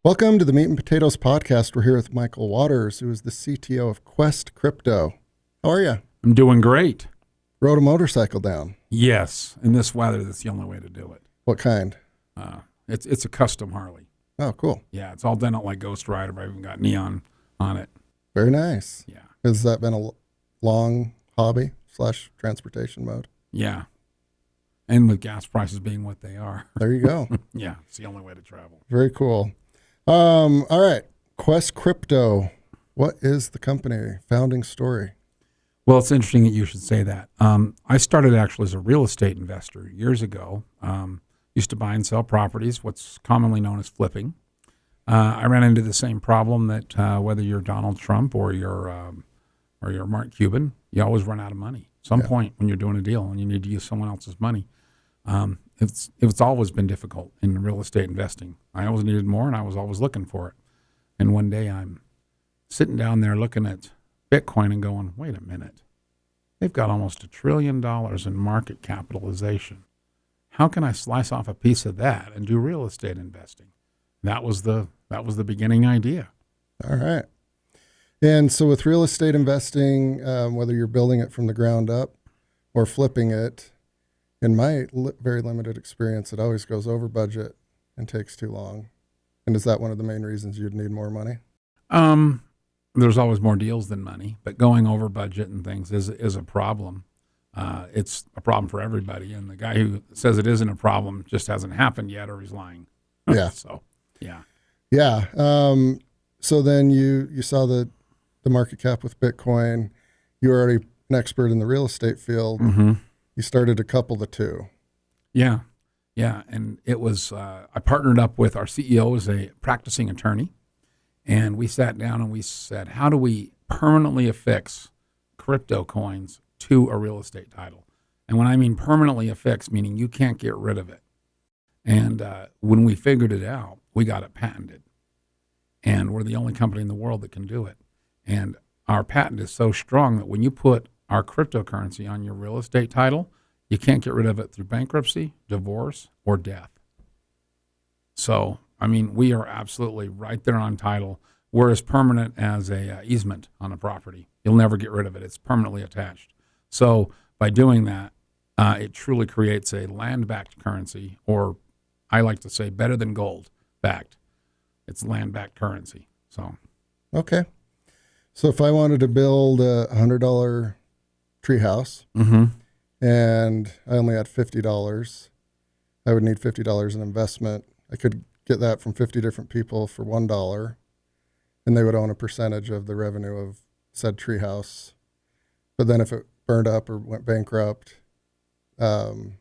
Welcome to the Meat and Potatoes podcast. We're here with Michael Waters, who is the CTO of Quest Crypto. How are you? I'm doing great. Rode a motorcycle down. Yes, in this weather, that's the only way to do it. What kind? It's a custom Harley. Oh, cool. Yeah, it's all done out like Ghost Rider, but I even got neon on it. Very nice. Yeah. Has that been a long hobby / transportation mode? Yeah. And with gas prices being what they are. There you go. Yeah, it's the only way to travel. Very cool. All right. Quest Crypto. What is the company? Founding story? Well, it's interesting that you should say that. I started actually as a real estate investor years ago. Used to buy and sell properties, what's commonly known as flipping. I ran into the same problem that whether you're Donald Trump or you're Mark Cuban, you always run out of money. Some point when you're doing a deal and you need to use someone else's money. It's always been difficult in real estate investing. I always needed more, and I was always looking for it. And one day I'm sitting down there looking at Bitcoin and going, wait a minute. They've got almost $1 trillion in market capitalization. How can I slice off a piece of that and do real estate investing? That was the beginning idea. All right. And so with real estate investing, whether you're building it from the ground up or flipping it, in my very limited experience, it always goes over budget and takes too long. And is that one of the main reasons you'd need more money? There's always more deals than money, but going over budget and things is a problem. It's a problem for everybody. And the guy who says it isn't a problem just hasn't happened yet, or he's lying. Yeah. So, yeah. Yeah. So then you saw the market cap with Bitcoin. You were already an expert in the real estate field. Mm-hmm. You started to couple the two. Yeah. Yeah. And it was, I partnered up with our CEO as a practicing attorney, and we sat down and we said, how do we permanently affix crypto coins to a real estate title? And when I mean permanently affix, meaning you can't get rid of it. And when we figured it out, we got it patented. And we're the only company in the world that can do it. And our patent is so strong that when you put our cryptocurrency on your real estate title, you can't get rid of it through bankruptcy, divorce, or death. So, I mean, we are absolutely right there on title. We're as permanent as a easement on a property. You'll never get rid of it. It's permanently attached. So by doing that, it truly creates a land-backed currency, or I like to say better than gold-backed. It's land-backed currency. So, okay. So if I wanted to build a $100 treehouse, mm-hmm. and I only had $50, I would need $50 in investment. I could get that from 50 different people for $1, and they would own a percentage of the revenue of said treehouse. But then if it burned up or went bankrupt, all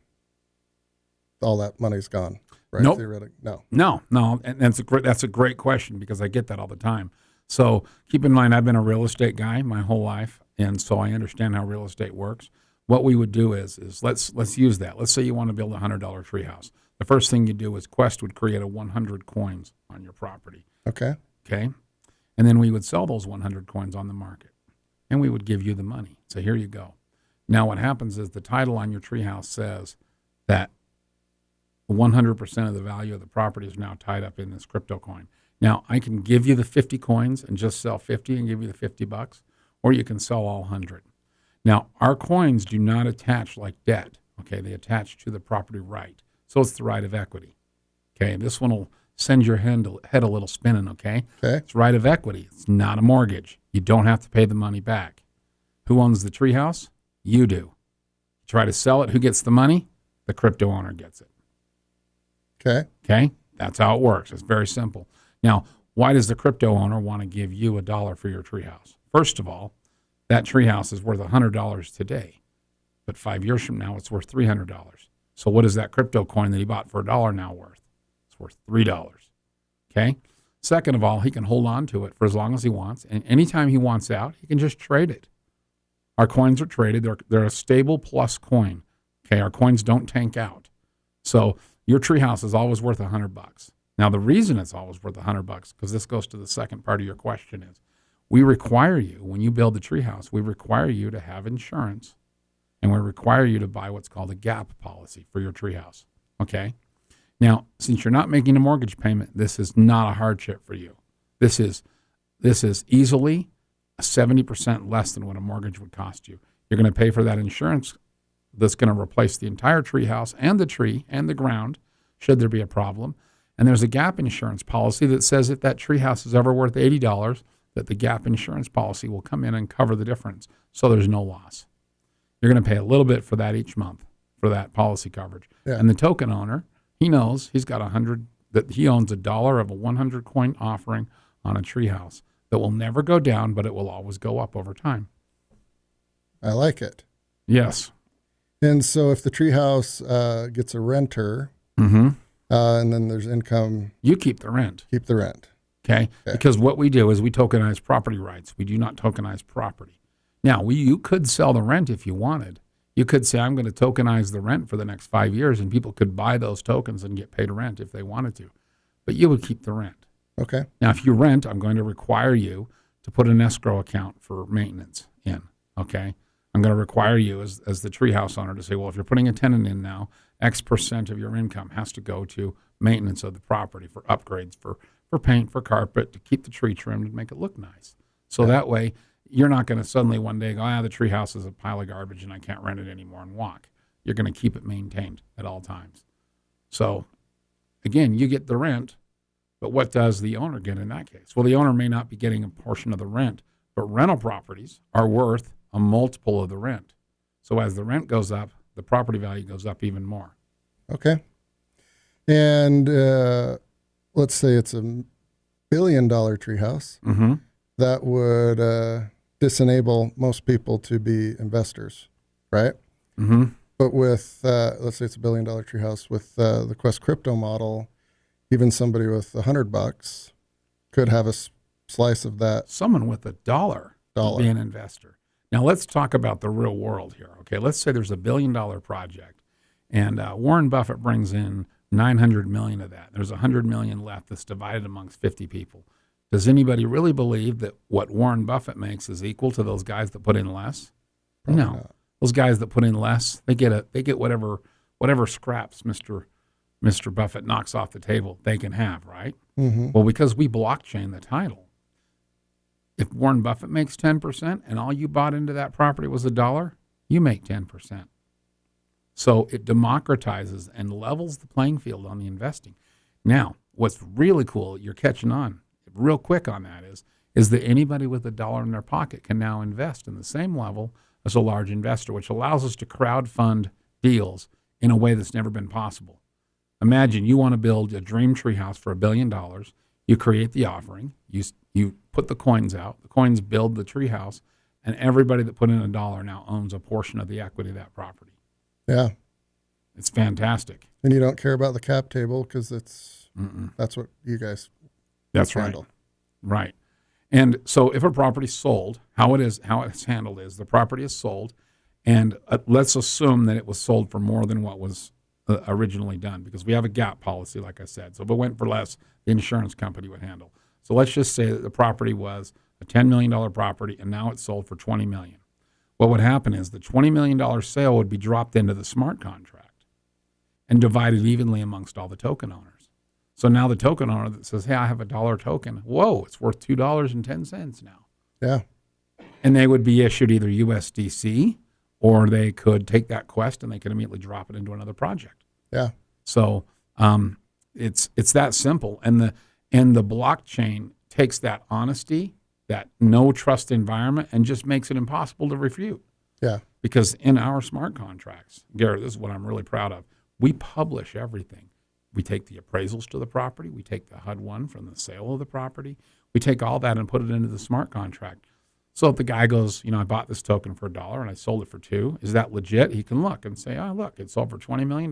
that money's gone, right? Nope. Theoretically, no. No, and that's a great question, because I get that all the time. So keep in mind, I've been a real estate guy my whole life, and so I understand how real estate works. What we would do is let's use that. Let's say you want to build a $100 treehouse. The first thing you do is Quest would create a 100 coins on your property. Okay. Okay, and then we would sell those 100 coins on the market, and we would give you the money. So here you go. Now what happens is the title on your treehouse says that 100% of the value of the property is now tied up in this crypto coin. Now, I can give you the 50 coins and just sell 50 and give you the $50, or you can sell all 100. Now, our coins do not attach like debt, okay? They attach to the property right. So it's the right of equity, okay? This one will send your head a little spinning, okay? Okay. It's right of equity. It's not a mortgage. You don't have to pay the money back. Who owns the treehouse? You do. You try to sell it. Who gets the money? The crypto owner gets it. Okay. Okay? That's how it works. It's very simple. Now, why does the crypto owner want to give you $1 for your treehouse? First of all, that treehouse is worth $100 today, but 5 years from now, it's worth $300. So what is that crypto coin that he bought for $1 now worth? It's worth $3. Okay? Second of all, he can hold on to it for as long as he wants, and anytime he wants out, he can just trade it. Our coins are traded. They're a stable plus coin. Okay? Our coins don't tank out. So your treehouse is always worth $100. Now, the reason it's always worth $100, because this goes to the second part of your question, is we require you, when you build the treehouse, we require you to have insurance, and we require you to buy what's called a gap policy for your treehouse, okay? Now, since you're not making a mortgage payment, this is not a hardship for you. This is easily 70% less than what a mortgage would cost you. You're going to pay for that insurance that's going to replace the entire tree house and the tree and the ground, should there be a problem. And there's a gap insurance policy that says if that tree house is ever worth $80, that the gap insurance policy will come in and cover the difference, so there's no loss. You're going to pay a little bit for that each month for that policy coverage. Yeah. And the token owner, he knows he's got that he owns $1 of a 100 coin offering on a tree house that will never go down, but it will always go up over time. I like it. Yes. And so if the treehouse gets a renter, Mm-hmm. And then there's income, You keep the rent. keep the rent. Okay? Because what we do is we tokenize property rights. We do not tokenize property. Now, you could sell the rent if you wanted. You could say, I'm going to tokenize the rent for the next 5 years, and people could buy those tokens and get paid rent if they wanted to. But you would keep the rent. Okay. Now, if you rent, I'm going to require you to put an escrow account for maintenance in, okay? I'm going to require you as the treehouse owner to say, well, if you're putting a tenant in now, X percent of your income has to go to maintenance of the property for upgrades, for paint, for carpet, to keep the tree trimmed and make it look nice. So that way, you're not going to suddenly one day go, the treehouse is a pile of garbage and I can't rent it anymore and walk. You're going to keep it maintained at all times. So, again, you get the rent, but what does the owner get in that case? Well, the owner may not be getting a portion of the rent, but rental properties are worth a multiple of the rent. So as the rent goes up, the property value goes up even more. Okay. And let's say it's $1 billion treehouse. Mm-hmm. That would disenable most people to be investors, right? Mm-hmm. But with, let's say it's $1 billion treehouse, with the Quest crypto model, even somebody with $100 could have a slice of that. Someone with $1 would be an investor. Now let's talk about the real world here. Okay, let's say there's $1 billion project, and Warren Buffett brings in 900 million of that. There's 100 million left that's divided amongst 50 people. Does anybody really believe that what Warren Buffett makes is equal to those guys that put in less? Probably No. not. Those guys that put in less, they get whatever scraps Mr. Buffett knocks off the table they can have, right? Mm-hmm. Well, because we blockchain the title, if Warren Buffett makes 10% and all you bought into that property was $1, you make 10%. So it democratizes and levels the playing field on the investing. Now, what's really cool, you're catching on real quick on that, is that anybody with $1 in their pocket can now invest in the same level as a large investor, which allows us to crowdfund deals in a way that's never been possible. Imagine you want to build a dream tree house for $1 billion. You create the offering. You put the coins out. The coins build the tree house, and everybody that put in $1 now owns a portion of the equity of that property. Yeah. It's fantastic. And you don't care about the cap table because that's what you guys That's handle. Right. And so if a property's sold, how it's handled is the property is sold, and let's assume that it was sold for more than what was originally done, because we have a gap policy, like I said. So if it went for less, the insurance company would handle. So let's just say that the property was a $10 million property, and now it's sold for $20 million. What would happen is the $20 million sale would be dropped into the smart contract and divided evenly amongst all the token owners. So now the token owner that says, hey, I have $1 token, whoa, it's worth $2.10 now. Yeah. And they would be issued either USDC, or they could take that Quest and they could immediately drop it into another project. Yeah. So it's that simple. And the blockchain takes that honesty, that no trust environment, and just makes it impossible to refute. Yeah. Because in our smart contracts, Garrett, this is what I'm really proud of. We publish everything. We take the appraisals to the property. We take the HUD-1 from the sale of the property. We take all that and put it into the smart contract. So if the guy goes, I bought this token for $1 and I sold it for $2, is that legit? He can look and say, oh, look, it sold for $20 million,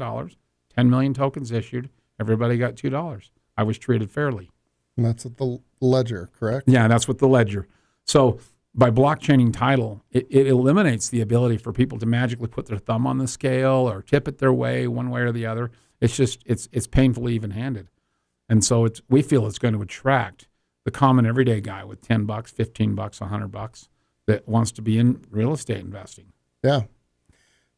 10 million tokens issued. Everybody got $2. I was treated fairly. And that's at the ledger, correct? Yeah, that's with the ledger. So by blockchaining title, it eliminates the ability for people to magically put their thumb on the scale or tip it their way, one way or the other. It's just, it's painfully even-handed. And so we feel it's going to attract the common everyday guy with $10, $15, $100 that wants to be in real estate investing. Yeah.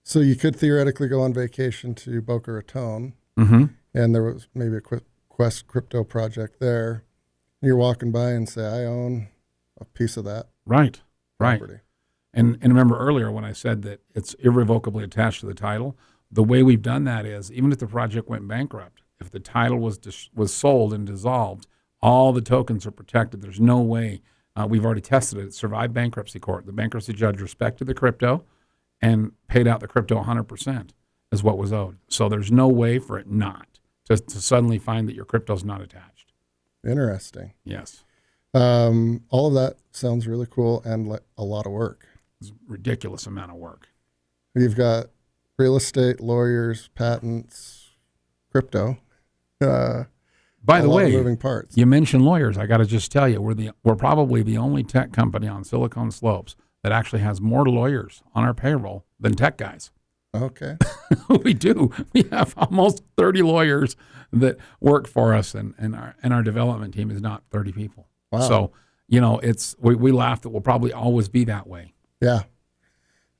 So you could theoretically go on vacation to Boca Raton, Mm-hmm. and there was maybe a Quest crypto project there. You're walking by and say, I own a piece of that Right. property. And remember earlier when I said that it's irrevocably attached to the title, the way we've done that is even if the project went bankrupt, if the title was sold and dissolved, all the tokens are protected. There's no way. We've already tested it. It survived bankruptcy court. The bankruptcy judge respected the crypto and paid out the crypto 100% as what was owed. So there's no way for it not to suddenly find that your crypto's not attached. Interesting. Yes. All of that sounds really cool and like a lot of work. It's a ridiculous amount of work. You've got real estate, lawyers, patents, crypto. By the a lot of way, moving parts. you mentioned lawyers. I got to just tell you, we're probably the only tech company on Silicon Slopes that actually has more lawyers on our payroll than tech guys. Okay. We do. We have almost 30 lawyers that work for us, and our development team is not 30 people. Wow. So, we laugh that we'll probably always be that way. Yeah.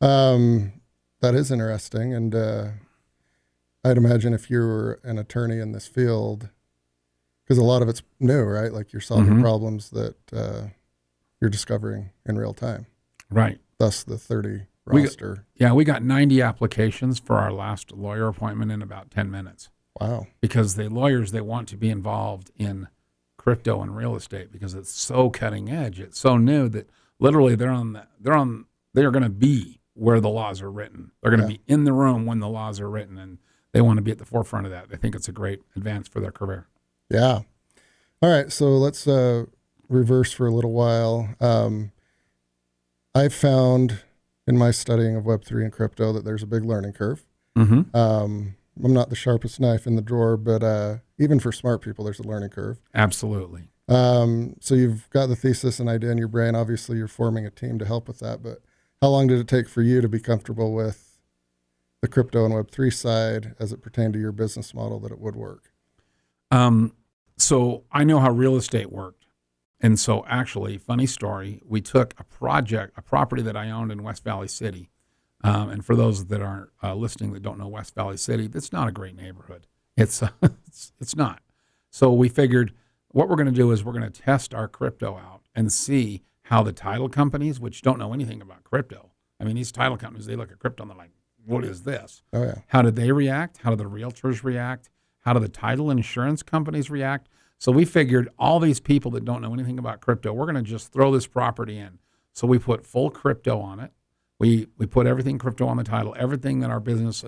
That is interesting. And I'd imagine if you were an attorney in this field, because a lot of it's new, right? Like you're solving problems that you're discovering in real time. Right. Thus the 30 roster. We got 90 applications for our last lawyer appointment in about 10 minutes. Wow. Because the lawyers, they want to be involved in crypto and real estate because it's so cutting edge. It's so new that literally they're going to be where the laws are written. They're going to be in the room when the laws are written, and they want to be at the forefront of that. They think it's a great advance for their career. Yeah. All right. So let's reverse for a little while. I've found in my studying of Web3 and crypto that there's a big learning curve. I'm not the sharpest knife in the drawer, but even for smart people, there's a learning curve. Absolutely. So you've got the thesis and idea in your brain. Obviously, you're forming a team to help with that. But how long did it take for you to be comfortable with the crypto and Web3 side as it pertained to your business model that it would work? So I know how real estate worked. And so actually, funny story, we took a property that I owned in West Valley City. And for those that aren't listening that don't know West Valley City, that's not a great neighborhood. It's not. So we figured what we're going to do is we're going to test our crypto out and see how the title companies, which don't know anything about crypto. I mean, these title companies, they look at crypto and they're like, what is this? Oh, yeah. How did they react? How do the realtors react? How do the title insurance companies react? So we figured all these people that don't know anything about crypto, we're going to just throw this property in. So we put full crypto on it. We put everything crypto on the title, everything that our business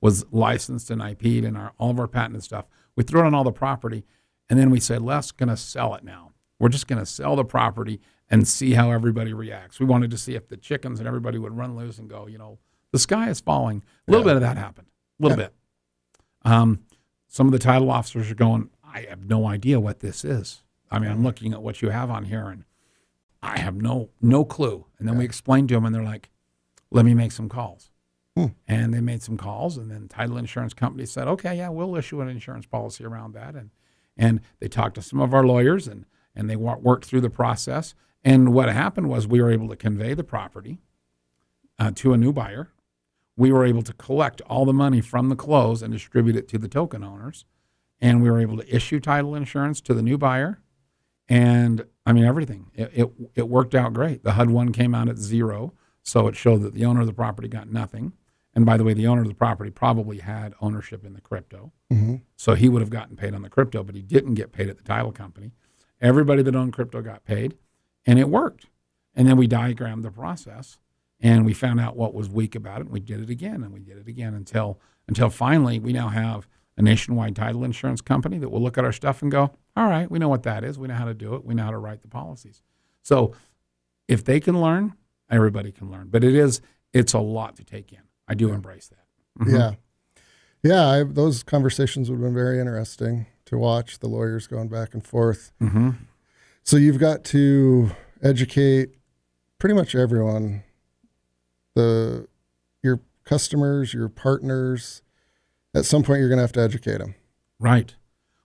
was licensed and IP'd and all of our patented stuff. We threw it on all the property, and then we said, let's going to sell it now. We're just going to sell the property and see how everybody reacts. We wanted to see if the chickens and everybody would run loose and go, the sky is falling. A little bit of that happened, a little bit. Some of the title officers are going, I have no idea what this is. I mean, I'm looking at what you have on here, and I have no clue. And then we explained to them, and they're like, let me make some calls. And they made some calls, and then title insurance company said, okay, yeah, we'll issue an insurance policy around that. And they talked to some of our lawyers, and they worked through the process. And what happened was we were able to convey the property to a new buyer. We were able to collect all the money from the close and distribute it to the token owners. And we were able to issue title insurance to the new buyer. And I mean, everything. It worked out great. The HUD-1 came out at 0, so it showed that the owner of the property got nothing. And by the way, the owner of the property probably had ownership in the crypto. So he would have gotten paid on the crypto, but he didn't get paid at the title company. Everybody that owned crypto got paid, and it worked. And then we diagrammed the process, and we found out what was weak about it, and we did it again, and we did it again until finally we now have a nationwide title insurance company that will look at our stuff and go, all right, we know what that is. We know how to do it. We know how to write the policies. So if they can learn, everybody can learn. But it's a lot to take in. I do embrace that. Yeah. Those conversations would have been very interesting to watch, the lawyers going back and forth. So you've got to educate pretty much everyone, your customers, your partners. At some point, you're going to have to educate them. Right.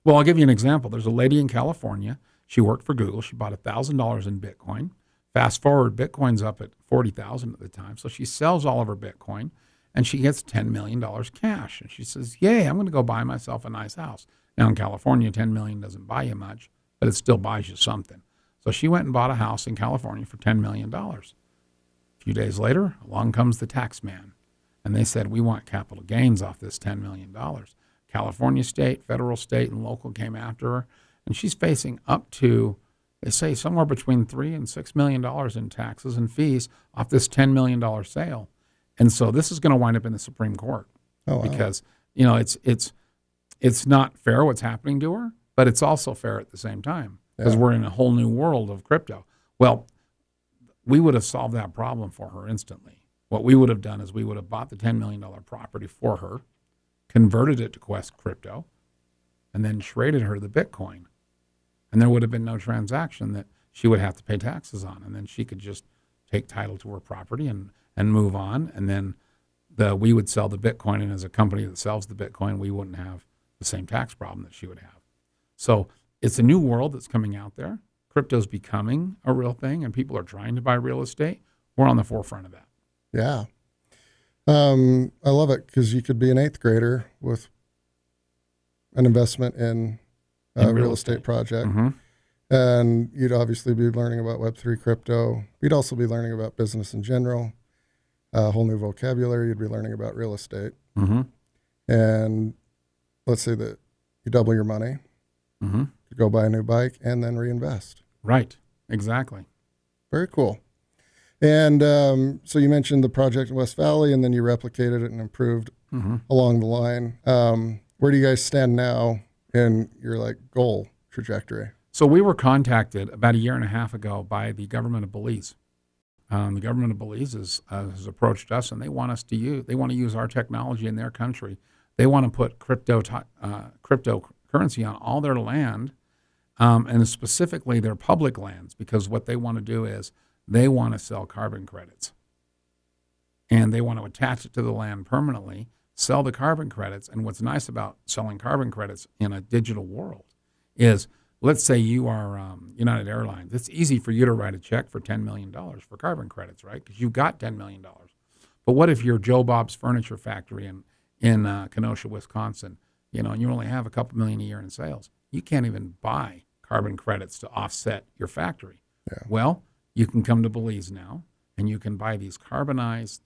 Well, I'll give you an example. There's a lady in California. She worked for Google. She bought $1,000 in Bitcoin. Fast forward, Bitcoin's up at $40,000 at the time. So she sells all of her Bitcoin, and she gets $10 million cash. And she says, yay, I'm going to go buy myself a nice house. Now in California, $10 million doesn't buy you much, but it still buys you something. So she went and bought a house in California for $10 million. A few days later, along comes the tax man. And they said, we want capital gains off this $10 million. California state, federal, state, and local came after her. And she's facing up to, they say, somewhere between $3 and $6 million in taxes and fees off this $10 million sale. And so this is going to wind up in the Supreme Court. Oh, wow. Because, it's not fair what's happening to her, but it's also fair at the same time because we're in a whole new world of crypto. Well, we would have solved that problem for her instantly. What we would have done is we would have bought the $10 million property for her, converted it to Quest Crypto, and then traded her the Bitcoin. And there would have been no transaction that she would have to pay taxes on. And then she could just take title to her property and move on. And then we would sell the Bitcoin. And as a company that sells the Bitcoin, we wouldn't have the same tax problem that she would have. So it's a new world that's coming out there. Crypto's becoming a real thing, and people are trying to buy real estate. We're on the forefront of that. Yeah. I love it because you could be an 8th grader with an investment in a real estate project. Mm-hmm. And you'd obviously be learning about Web3 crypto. You'd also be learning about business in general, a whole new vocabulary. You'd be learning about real estate. Mm-hmm. And let's say that you double your money, Mm-hmm. you go buy a new bike, and then reinvest. Right. Exactly. Very cool. And so you mentioned the project in West Valley, and then you replicated it and improved Mm-hmm. along the line. Where do you guys stand now in your goal trajectory? So we were contacted about 1.5 years ago by the government of Belize. The government of Belize has approached us, and they want to use our technology in their country. They want to put cryptocurrency on all their land, and specifically their public lands, because what they want to do is they want to sell carbon credits. And they want to attach it to the land permanently, sell the carbon credits. And what's nice about selling carbon credits in a digital world is, let's say you are United Airlines. It's easy for you to write a check for $10 million for carbon credits, right? Because you've got $10 million. But what if you're Joe Bob's Furniture Factory in Kenosha, Wisconsin, and you only have a couple million a year in sales? You can't even buy carbon credits to offset your factory. Yeah. Well, you can come to Belize now, and you can buy these tokenized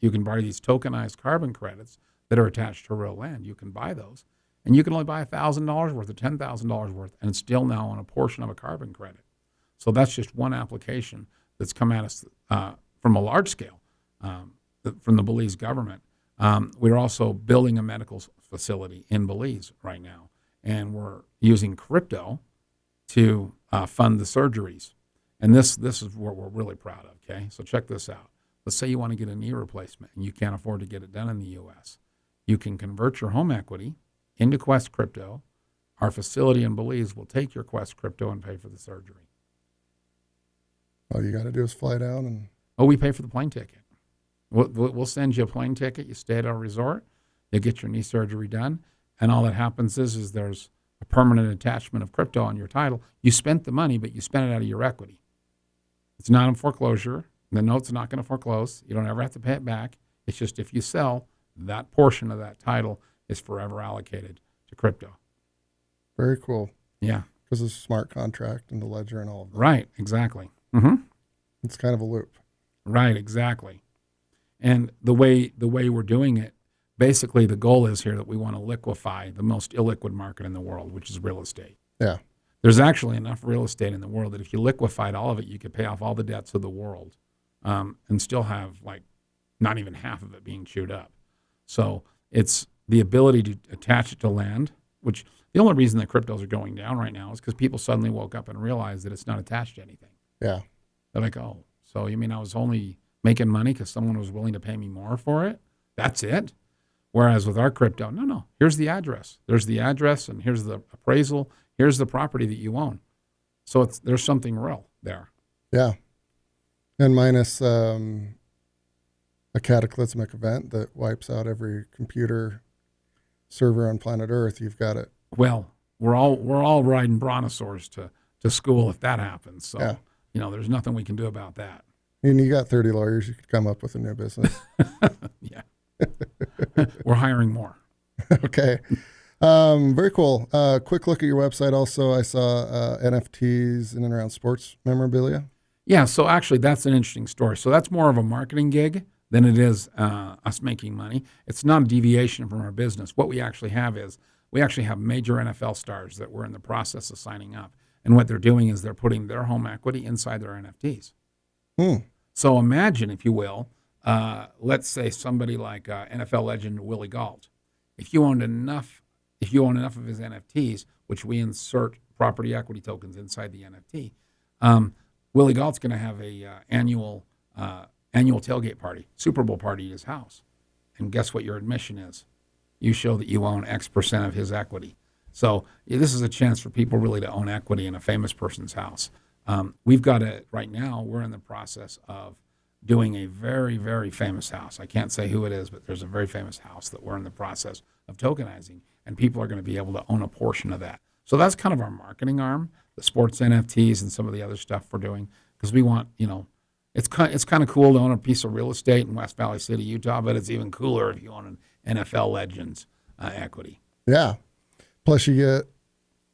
carbon credits that are attached to real land. You can buy those, and you can only buy $1,000 worth or $10,000 worth, and still now on a portion of a carbon credit. So that's just one application that's come at us from a large scale from the Belize government. We're also building a medical facility in Belize right now, and we're using crypto to fund the surgeries. And this is what we're really proud of, okay? So check this out. Let's say you want to get a knee replacement and you can't afford to get it done in the U.S. You can convert your home equity into Quest Crypto. Our facility in Belize will take your Quest Crypto and pay for the surgery. All you got to do is fly down and... Oh, we pay for the plane ticket. We'll send you a plane ticket. You stay at our resort. You get your knee surgery done. And all that happens is there's a permanent attachment of crypto on your title. You spent the money, but you spent it out of your equity. It's not in foreclosure. The note's not going to foreclose. You don't ever have to pay it back. It's just if you sell, that portion of that title is forever allocated to crypto. Very cool. Yeah. Because of the smart contract and the ledger and all of that. Right, exactly. Mm-hmm. It's kind of a loop. Right, exactly. And the way we're doing it, basically the goal is here that we want to liquefy the most illiquid market in the world, which is real estate. Yeah. There's actually enough real estate in the world that if you liquefied all of it, you could pay off all the debts of the world and still have not even half of it being chewed up. So it's the ability to attach it to land, which the only reason that cryptos are going down right now is because people suddenly woke up and realized that it's not attached to anything. Yeah. They're like, oh, so you mean I was only making money because someone was willing to pay me more for it? That's it? Whereas with our crypto, no, here's the address. There's the address, and here's the appraisal. Here's the property that you own. So there's something real there. Yeah. And minus a cataclysmic event that wipes out every computer server on planet Earth, you've got it. Well, we're all riding brontosaurs to school if that happens. So, yeah. There's nothing we can do about that. And you got 30 lawyers, you could come up with a new business. Yeah. We're hiring more. Okay. Very cool. Quick look at your website. Also, I saw NFTs in and around sports memorabilia. Yeah, so actually, that's an interesting story. So that's more of a marketing gig than it is us making money. It's not a deviation from our business. What we actually have is we actually have major NFL stars that we're in the process of signing up. And what they're doing is they're putting their home equity inside their NFTs. Hmm. So imagine, if you will, let's say somebody like NFL legend Willie Gault. If you own enough of his NFTs, which we insert property equity tokens inside the NFT, Willie Gault's going to have a annual tailgate party, Super Bowl party at his house. And guess what your admission is? You show that you own X percent of his equity. So this is a chance for people really to own equity in a famous person's house. We've got right now, we're in the process of doing a very, very famous house. I can't say who it is, but there's a very famous house that we're in the process of tokenizing, and people are going to be able to own a portion of that. So that's kind of our marketing arm, the sports NFTs and some of the other stuff we're doing, because we want, it's kind of cool to own a piece of real estate in West Valley City, Utah, but it's even cooler if you own an NFL Legends equity. Yeah. Plus, you get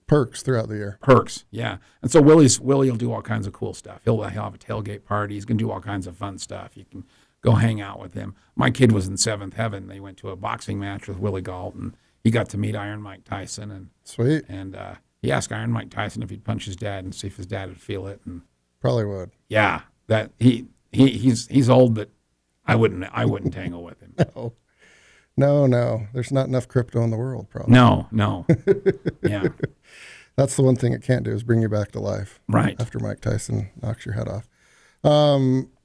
perks throughout the year. Perks, yeah. And so Willie will do all kinds of cool stuff. He'll have a tailgate party. He's going to do all kinds of fun stuff. You can go hang out with him. My kid was in seventh heaven. They went to a boxing match with Willie Gault, and he got to meet Iron Mike Tyson. And sweet. And he asked Iron Mike Tyson if he'd punch his dad and see if his dad would feel it. And probably would. Yeah, that he's old, but I wouldn't tangle with him. No. There's not enough crypto in the world, probably. No. Yeah. That's the one thing it can't do is bring you back to life. Right. After Mike Tyson knocks your head off.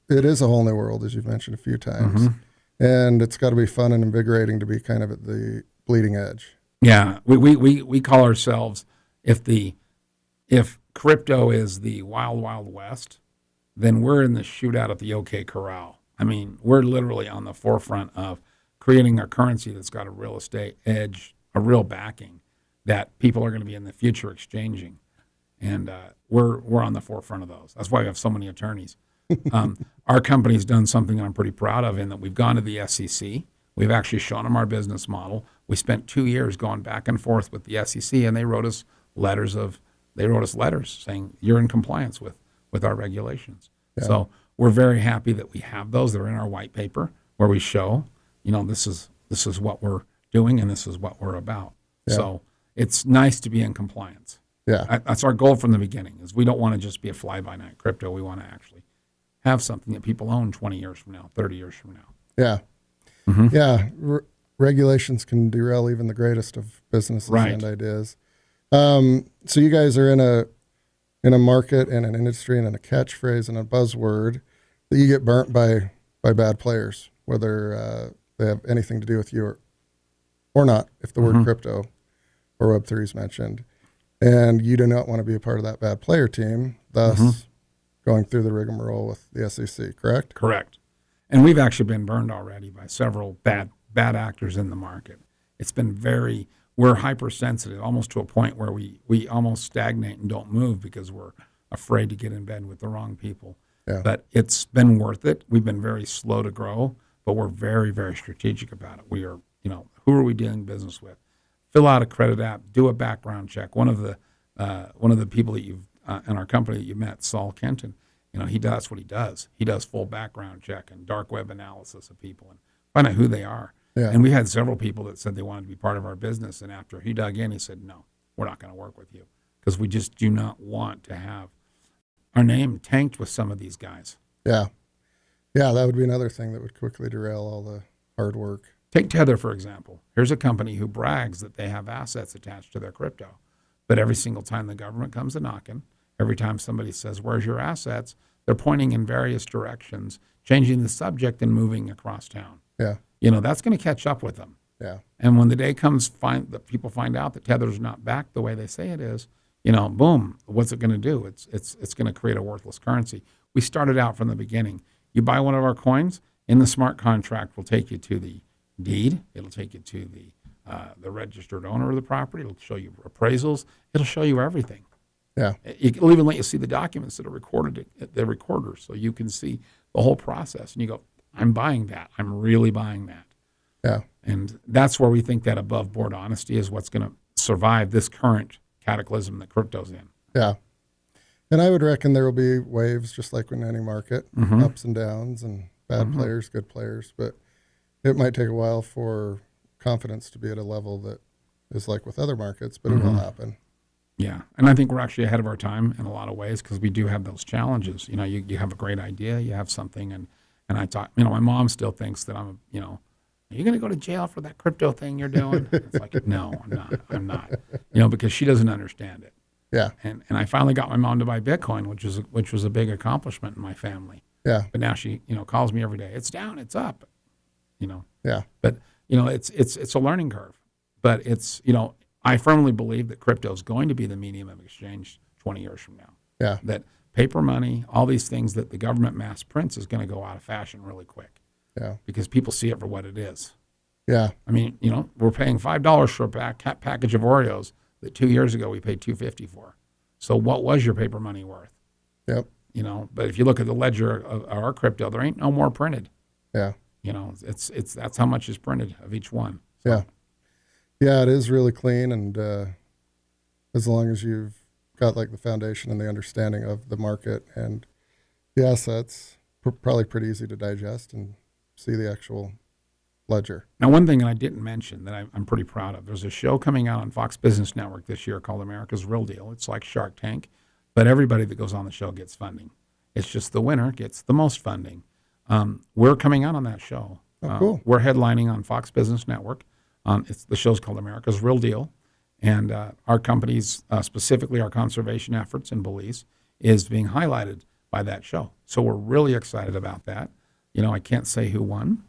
It is a whole new world, as you've mentioned a few times. Mm-hmm. And it's got to be fun and invigorating to be kind of at the bleeding edge. Yeah. We call ourselves, if crypto is the wild, wild west, then we're in the shootout at the OK Corral. I mean, we're literally on the forefront of creating a currency that's got a real estate edge, a real backing that people are going to be in the future exchanging. And we're on the forefront of those. That's why we have so many attorneys. Our company's done something I'm pretty proud of in that we've gone to the SEC. We've actually shown them our business model. We spent 2 years going back and forth with the SEC, and they wrote us letters saying you're in compliance with our regulations. Yeah. So we're very happy that we have those. They're in our white paper where we show, this is what we're doing and this is what we're about. Yeah. So it's nice to be in compliance. Yeah, that's our goal from the beginning. Is we don't want to just be a fly-by-night crypto. We want to actually have something that people own 20 years from now, 30 years from now. Yeah, mm-hmm. Yeah. Regulations can derail even the greatest of businesses and ideas. So you guys are in a market and an industry and in a catchphrase and a buzzword that you get burnt by bad players, whether they have anything to do with you or not. If the word crypto or Web3 is mentioned. And you do not want to be a part of that bad player team, thus going through the rigmarole with the SEC, correct? Correct. And we've actually been burned already by several bad actors in the market. It's been we're hypersensitive, almost to a point where we almost stagnate and don't move because we're afraid to get in bed with the wrong people. Yeah. But it's been worth it. We've been very slow to grow, but we're very, very strategic about it. We are, who are we doing business with? Fill out a credit app, do a background check. One of the people that you've in our company that you met, Saul Kenton, that's what he does. He does full background check and dark web analysis of people and find out who they are. Yeah. And we had several people that said they wanted to be part of our business, and after he dug in, he said, "No, we're not going to work with you because we just do not want to have our name tanked with some of these guys." Yeah, that would be another thing that would quickly derail all the hard work. Take Tether, for example. Here's a company who brags that they have assets attached to their crypto. But every single time the government comes a knocking, every time somebody says, "Where's your assets?" they're pointing in various directions, changing the subject and moving across town. Yeah. That's going to catch up with them. Yeah. And when the day comes, that people find out that Tether's not backed the way they say it is, boom, what's it going to do? It's going to create a worthless currency. We started out from the beginning. You buy one of our coins, in the smart contract will take you to the deed. It'll take you to the registered owner of the property. It'll show you appraisals. It'll show you everything. Yeah. It'll even let you see the documents that are recorded at the recorder, so you can see the whole process. And you go, "I'm buying that. I'm really buying that." Yeah. And that's where we think that above board honesty is what's going to survive this current cataclysm that crypto's in. Yeah. And I would reckon there will be waves, just like in any market, ups and downs, and bad players, good players. But it might take a while for confidence to be at a level that is like with other markets, but it will happen. Yeah. And I think we're actually ahead of our time in a lot of ways because we do have those challenges. You know, you have a great idea, you have something. And I thought, you know, my mom still thinks that I'm, you know, are you going to go to jail for that crypto thing you're doing? It's like, no, I'm not, you know, because she doesn't understand it. Yeah. And I finally got my mom to buy Bitcoin, which was a big accomplishment in my family. Yeah. But now she, you know, calls me every day. It's down, it's up, you know. Yeah. But, you know, it's a learning curve. But it's, you know, I firmly believe that crypto is going to be the medium of exchange 20 years from now. Yeah. That paper money, all these things that the government mass prints is going to go out of fashion really quick. Yeah. Because people see it for what it is. Yeah. I mean, you know, we're paying $5 for a package of Oreos that 2 years ago we paid $2.50 for. So what was your paper money worth? Yep. You know, but if you look at the ledger of our crypto, there ain't no more printed. Yeah. You know, it's that's how much is printed of each one. So, Yeah. Yeah, it is really clean, and as long as you've got like the foundation and the understanding of the market and the assets, probably pretty easy to digest and see the actual ledger. Now, one thing I didn't mention that I'm pretty proud of, there's a show coming out on Fox Business Network this year called America's Real Deal. It's like Shark Tank, but everybody that goes on the show gets funding. It's just the winner gets the most funding. We're coming out on that show. Oh, cool. We're headlining on Fox Business Network. The show's called America's Real Deal. And our company's, specifically our conservation efforts in Belize, is being highlighted by that show. So we're really excited about that. You know, I can't say who won.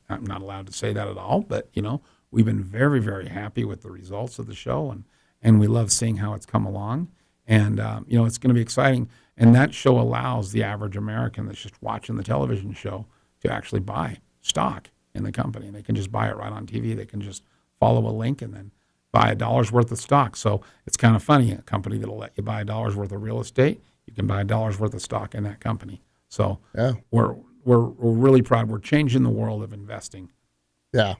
I'm not allowed to say that at all. But, you know, we've been very, very happy with the results of the show. And we love seeing how it's come along. And, you know, it's going to be exciting. And that show allows the average American that's just watching the television show to actually buy stock in the company. And they can just buy it right on TV. They can just follow a link and then buy $1 worth of stock. So it's kind of funny, a company that'll let you buy $1 worth of real estate, you can buy $1 worth of stock in that company. So Yeah. we're really proud. We're changing the world of investing. Yeah.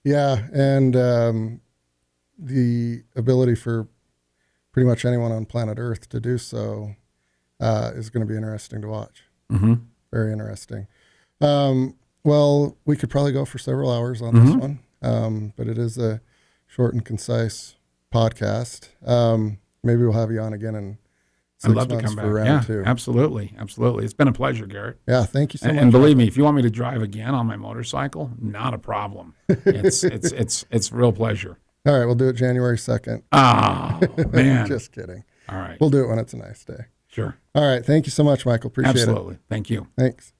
Yeah. And the ability for pretty much anyone on planet Earth to do so is going to be interesting to watch. Mm-hmm. Very interesting. Well, we could probably go for several hours on this one, but it is a short and concise podcast. Maybe we'll have you on again in 6 I'd love to months come back. for round Yeah, 2. absolutely. Absolutely. It's been a pleasure, Garrett. Yeah, thank you so much. And believe me, if you want me to drive again on my motorcycle, not a problem. It's real pleasure. All right, we'll do it January 2nd. Oh, man. Just kidding. All right. We'll do it when it's a nice day. Sure. All right, thank you so much, Michael. Appreciate it. Absolutely. Thank you. Thanks.